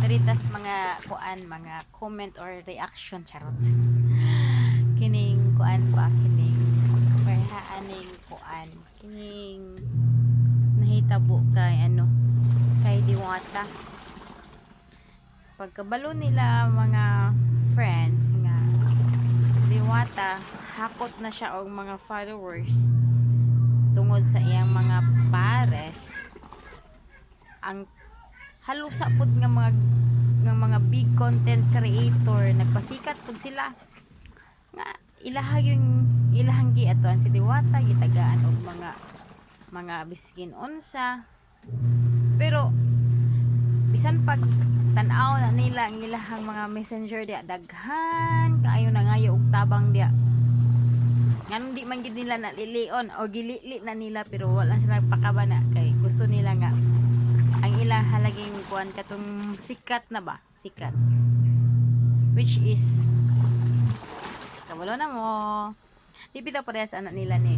Ritas mga kuan, mga comment or reaction charot. Kining kuan ba kining perhaaning kuan. Kining nahitabo kay kay Diwata. Pagkabalo nila mga friends nga si Diwata hakot na siya og mga followers tungod sa iyang mga pares. Ang halusa pud nga mga big content creator nagpasikat pud sila nga ilahang giaton si Diwata gitagaan og mga biskin unsa, pero bisan pag tan-aw na nila ang ilahang mga messenger dia daghan kaayo na ngayo og tabang dia nganong di man gid nila nalilion o gilili na nila, pero wala sila pakabana kay gusto nila nga ang ilang halaging kuan katong sikat na ba, sikat, which is kabalo na mo di bitaw parehas anak nila ni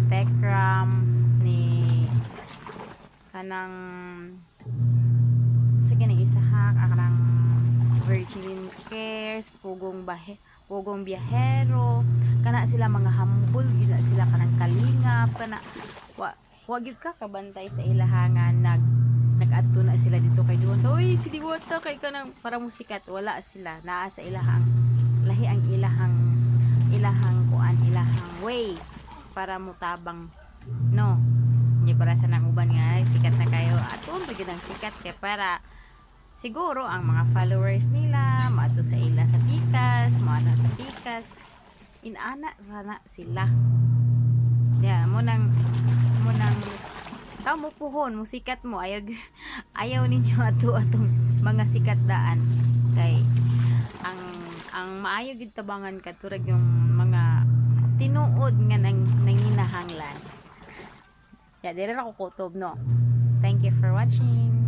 Tekram ni kanang sige ni Isahak kanang Virgin Cares pugong biyahero kana sila mga humble gila sila kanang kalingap kana wa gyud ka kabantay sa ilahangan nag-adto na sila dito kay Diwata. Oy si Diwata kay kanang para musikat, wala sila naa sa ilahang lahi ang ilahang kuan ilahang way para mutabang no hindi para sa nang uban nga sikat na kayo aton gyud ang sikat kay para siguro ang mga followers nila maato sa ila sa tikas maana sa tikas inana rana sila ya mo nang tao mo puhon musikat mo ayaw ninyo atong mga sikat daan kay ang maayo gid tabangan katurag yung mga tinuod nga nanginahanglan ya dire ra ko kutob no. Thank you for watching.